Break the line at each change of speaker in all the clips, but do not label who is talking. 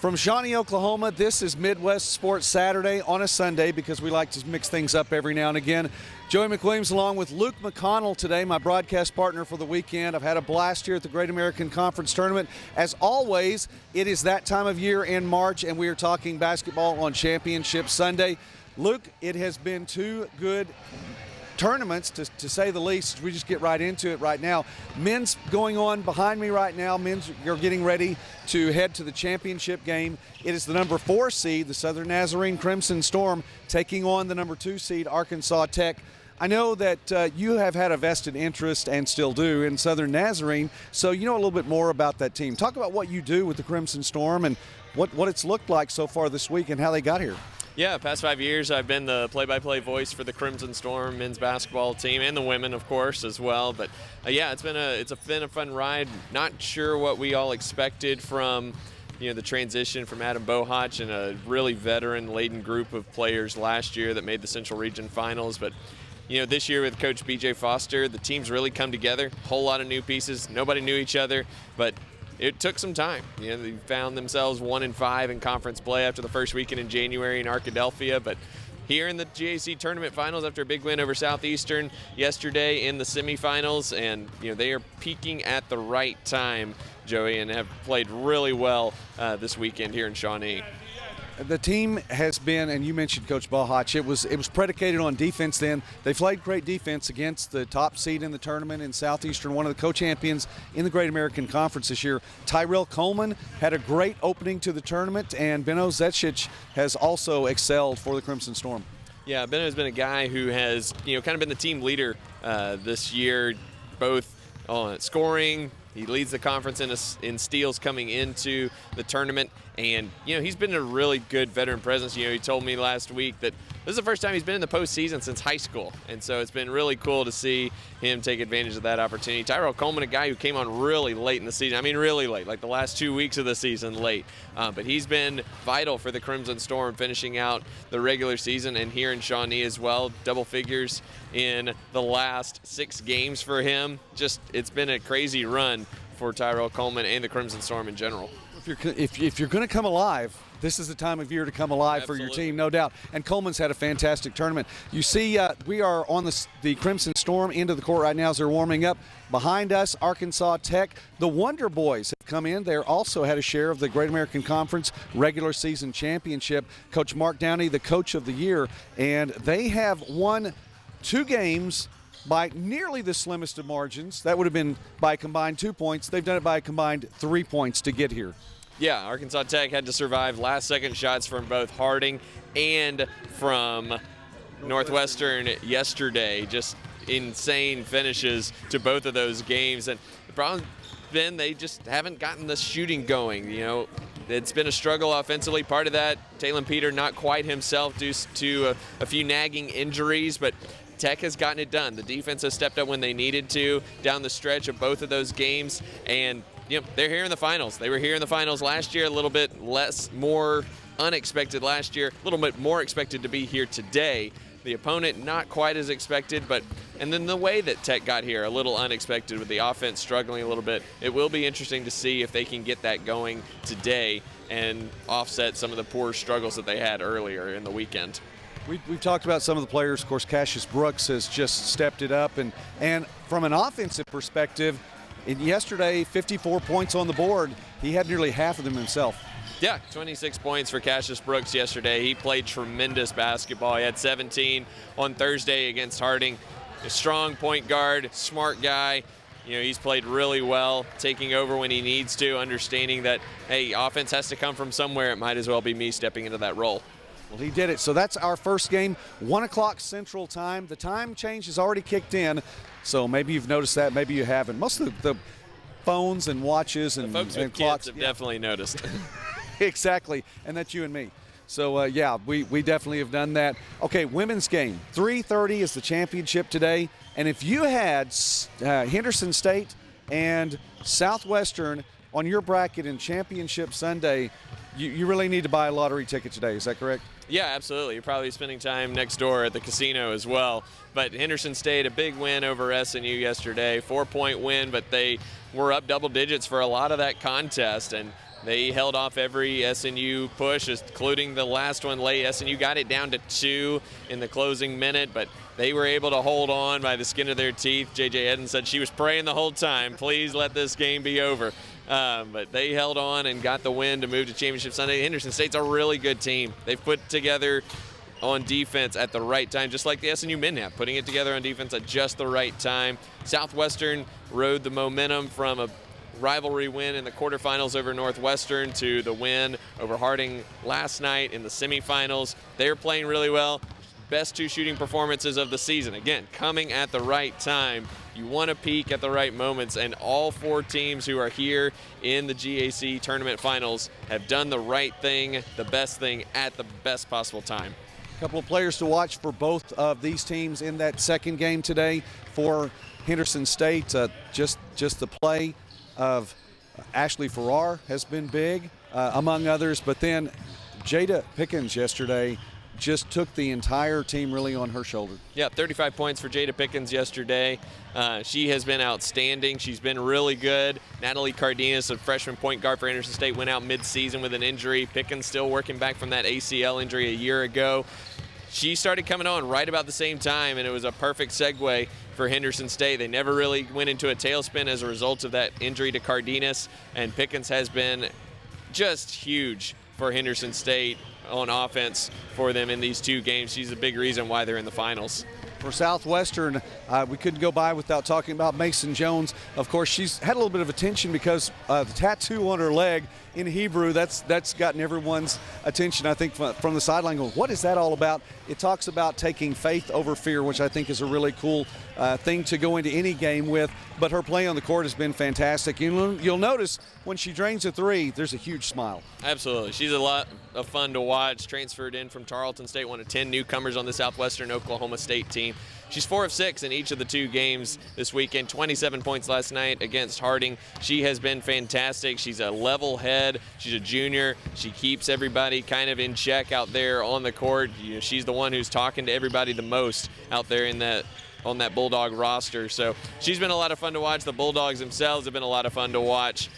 From Shawnee, Oklahoma, this is Midwest Sports Saturday on a Sunday because we like to mix things up every now and again. Joey McWilliams along with Luke McConnell today, my broadcast partner for the weekend. I've had a blast here at the Great American Conference Tournament. As always, it is that time of year in March, and we are talking basketball on Championship Sunday. Luke, it has been two good tournaments, to say the least. We just get right into it right now. Men's going on behind me right now. Men's are getting ready to head to the championship game. It is the number 4 seed, the Southern Nazarene Crimson Storm, taking on the number 2 seed, Arkansas Tech. I know that you have had a vested interest, and still do, in Southern Nazarene, so you know a little bit more about that team. Talk about what you do with the Crimson Storm and what it's looked like so far this week and how they got here.
Yeah, past 5 years I've been the play-by-play voice for the Crimson Storm men's basketball team and the women, of course, as well. But yeah, it's been a fun ride. Not sure what we all expected from the transition from Adam Bohach and a really veteran-laden group of players last year that made the Central Region Finals. But this year with Coach B.J. Foster, the team's really come together. A whole lot of new pieces. Nobody knew each other, but it took some time. They found themselves 1-5 in conference play after the first weekend in January in Arkadelphia, but here in the GAC Tournament Finals after a big win over Southeastern yesterday in the semifinals, and they are peaking at the right time, Joey, and have played really well this weekend here in Shawnee.
The team has been, and you mentioned Coach Bohach, it was predicated on defense then. They played great defense against the top seed in the tournament in Southeastern, one of the co-champions in the Great American Conference this year. Tyrell Coleman had a great opening to the tournament, and Beno Zechic has also excelled for the Crimson Storm.
Yeah, Beno's been a guy who has, kind of been the team leader this year, both on scoring. He leads the conference in steals coming into the tournament, and he's been a really good veteran presence. He told me last week that this is the first time he's been in the postseason since high school, and so it's been really cool to see him take advantage of that opportunity. Tyrell Coleman, a guy who came on really late in the season. I mean, really late, like the last 2 weeks of the season late. But he's been vital for the Crimson Storm, finishing out the regular season and here in Shawnee as well. Double figures in the last 6 games for him. It's been a crazy run for Tyrell Coleman and the Crimson Storm in general.
If you're going to come alive, this is the time of year to come alive. Absolutely. For your team, no doubt. And Coleman's had a fantastic tournament. You see, we are on the Crimson Storm into the court right now as they're warming up. Behind us, Arkansas Tech. The Wonder Boys have come in. They're also had a share of the Great American Conference regular season championship. Coach Mark Downey, the coach of the year, and they have won 2 games by nearly the slimmest of margins. That would have been by a combined 2 points. They've done it by a combined 3 points to get here.
Yeah, Arkansas Tech had to survive last-second shots from both Harding and from Northwestern yesterday. Just insane finishes to both of those games. And the problem's been they just haven't gotten the shooting going. It's been a struggle offensively. Part of that, Talon Peter not quite himself due to a few nagging injuries, but Tech has gotten it done. The defense has stepped up when they needed to down the stretch of both of those games, and they're here in the finals. They were here in the finals last year, a little bit more unexpected last year, a little bit more expected to be here today. The opponent not quite as expected, and then the way that Tech got here, a little unexpected with the offense struggling a little bit. It will be interesting to see if they can get that going today and offset some of the poor struggles that they had earlier in the weekend.
We've talked about some of the players. Of course, Cassius Brooks has just stepped it up. And from an offensive perspective, yesterday, 54 points on the board. He had nearly half of them himself.
Yeah, 26 points for Cassius Brooks yesterday. He played tremendous basketball. He had 17 on Thursday against Harding. A strong point guard, smart guy. He's played really well, taking over when he needs to, understanding that, hey, offense has to come from somewhere. It might as well be me stepping into that role.
Well, he did it. So that's our first game, 1 o'clock Central Time. The time change has already kicked in, so maybe you've noticed that, maybe you haven't. Most of the phones and watches and
folks with
clocks
kids have definitely noticed.
Exactly, and that's you and me. So, yeah, we definitely have done that. Okay, women's game, 3:30 is the championship today, and if you had Henderson State and Southwestern on your bracket in Championship Sunday, you really need to buy a lottery ticket today. Is that correct?
Yeah, absolutely. You're probably spending time next door at the casino as well. But Henderson State, a big win over SNU yesterday, 4-point win, but they were up double digits for a lot of that contest. And They held off every SNU push, including the last one late. SNU got it down to 2 in the closing minute, but they were able to hold on by the skin of their teeth. J.J. Eden said she was praying the whole time, please let this game be over. But they held on and got the win to move to Championship Sunday. Henderson State's a really good team. They've put together on defense at the right time, just like the SNU men have, putting it together on defense at just the right time. Southwestern rode the momentum from a rivalry win in the quarterfinals over Northwestern to the win over Harding last night in the semifinals. They're playing really well. Best 2 shooting performances of the season. Again, coming at the right time. You want to peak at the right moments, and all 4 teams who are here in the GAC tournament finals have done the right thing, the best thing at the best possible time.
A couple of players to watch for both of these teams in that second game today for Henderson State. Just the play of Ashley Farrar has been big, among others, but then Jada Pickens yesterday just took the entire team really on her shoulder.
Yeah, 35 points for Jada Pickens yesterday. She has been outstanding. She's been really good. Natalie Cardenas, a freshman point guard for Henderson State, went out mid-season with an injury. Pickens still working back from that ACL injury a year ago. She started coming on right about the same time, and it was a perfect segue for Henderson State. They never really went into a tailspin as a result of that injury to Cardenas, and Pickens has been just huge for Henderson State on offense for them in these 2 games. She's a big reason why they're in the finals.
For Southwestern, we couldn't go by without talking about Mason Jones. Of course, she's had a little bit of attention because the tattoo on her leg in Hebrew, that's gotten everyone's attention, I think, from the sideline going, what is that all about? It talks about taking faith over fear, which I think is a really cool thing to go into any game with. But her play on the court has been fantastic. You'll notice when she drains a 3, there's a huge smile. Absolutely.
She's a lot of fun to watch. Transferred in from Tarleton State, one of 10 newcomers on the Southwestern Oklahoma State team. She's 4 of 6 in each of the 2 games this weekend, 27 points last night against Harding. She has been fantastic. She's a level head. She's a junior. She keeps everybody kind of in check out there on the court. She's the one who's talking to everybody the most out there on that Bulldog roster. So she's been a lot of fun to watch. The Bulldogs themselves have been a lot of fun to watch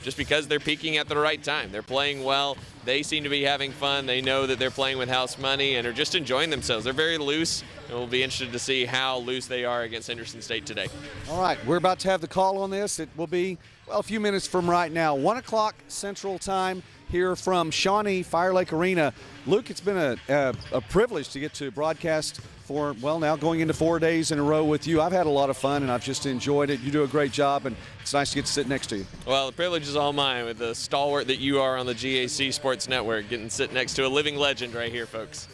just because they're peaking at the right time. They're playing well. They seem to be having fun. They know that they're playing with house money and are just enjoying themselves. They're very loose, and we'll be interested to see how loose they are against Henderson State today.
All right, we're about to have the call on this. It will be, well, a few minutes from right now. 1 o'clock Central Time here from Shawnee Fire Lake Arena. Luke, it's been a privilege to get to broadcast for, well, now going into 4 days in a row with you. I've had a lot of fun, and I've just enjoyed it. You do a great job, and it's nice to get to sit next to you.
Well, the privilege is all mine with the stalwart that you are on the GAC Sports Network, getting to sit next to a living legend right here, folks.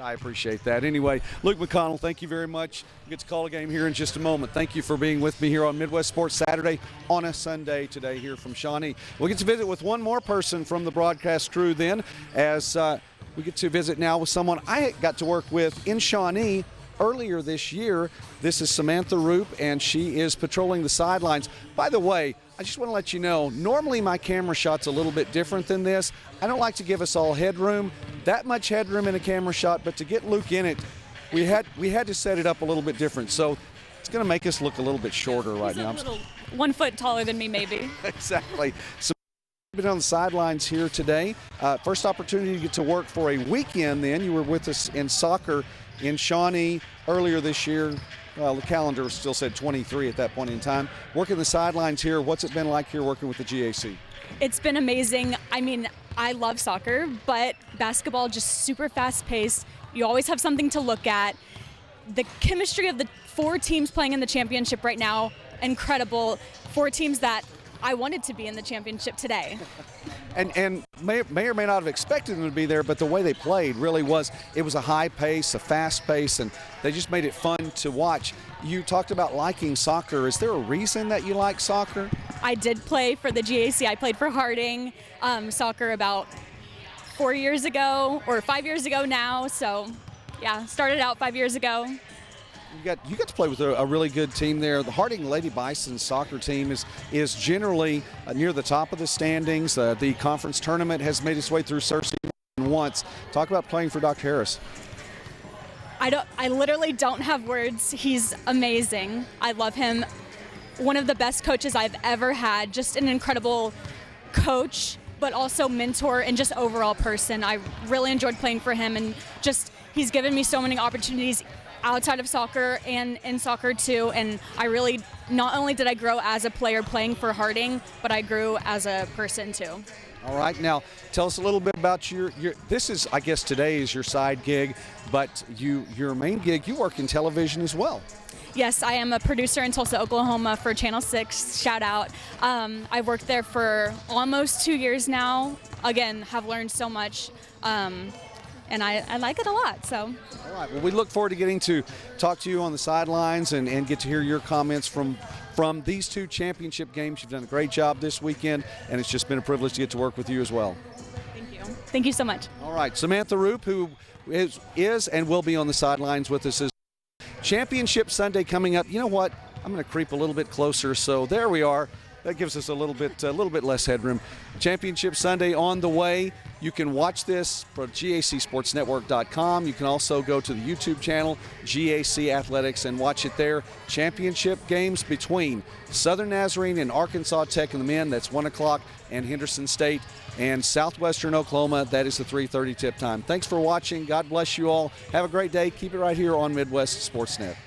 I appreciate that. Anyway, Luke McConnell, thank you very much. We'll get to call a game here in just a moment. Thank you for being with me here on Midwest Sports Saturday on a Sunday today here from Shawnee. We'll get to visit with one more person from the broadcast crew then, as we get to visit now with someone I got to work with in Shawnee earlier this year. This is Samantha Rupe, and she is patrolling the sidelines. By the way, I just want to let you know, normally my camera shot's a little bit different than this. I don't like to give us all headroom, that much headroom in a camera shot, but to get Luke in it, we had to set it up a little bit different. So it's going to make us look a little bit shorter right now.
He's a little 1 foot taller than me, maybe.
Exactly. So been on the sidelines here today. First opportunity to get to work for a weekend then. You were with us in soccer in Shawnee earlier this year. Well, the calendar still said 23 at that point in time. Working the sidelines here, what's it been like here working with the GAC?
It's been amazing. I mean, I love soccer, but basketball just super fast paced. You always have something to look at. The chemistry of the 4 teams playing in the championship right now, incredible. 4 teams that I wanted to be in the championship today.
And may or may not have expected them to be there, but the way they played really was, it was a high pace, a fast pace, and they just made it fun to watch. You talked about liking soccer. Is there a reason that you like soccer?
I did play for the GAC. I played for Harding soccer about 4 years ago, or 5 years ago now. So yeah, started out 5 years ago.
You got to play with a really good team there. The Harding Lady Bison soccer team is generally near the top of the standings. The conference tournament has made its way through Cersei once. Talk about playing for Dr. Harris.
I literally don't have words. He's amazing. I love him. One of the best coaches I've ever had. Just an incredible coach, but also mentor and just overall person. I really enjoyed playing for him, and just he's given me so many opportunities outside of soccer and in soccer too, and I really, not only did I grow as a player playing for Harding, but I grew as a person too.
All right, now tell us a little bit about your this is, I guess today is your side gig, but your main gig, you work in television as well.
Yes, I am a producer in Tulsa, Oklahoma for Channel 6, shout out. I've worked there for almost 2 years now. Again, have learned so much, and I like it a lot, so.
All right, well, we look forward to getting to talk to you on the sidelines and get to hear your comments from these two championship games. You've done a great job this weekend, and it's just been a privilege to get to work with you as well.
Thank you. Thank you so much.
All right, Samantha Rupe, who is and will be on the sidelines with us. Championship Sunday coming up. You know what? I'm going to creep a little bit closer, so there we are. That gives us a little bit less headroom. Championship Sunday on the way. You can watch this from GACSportsNetwork.com. You can also go to the YouTube channel, GAC Athletics, and watch it there. Championship games between Southern Nazarene and Arkansas Tech in the men. That's 1 o'clock, and Henderson State and Southwestern Oklahoma. That is the 3:30 tip time. Thanks for watching. God bless you all. Have a great day. Keep it right here on Midwest Sportsnet.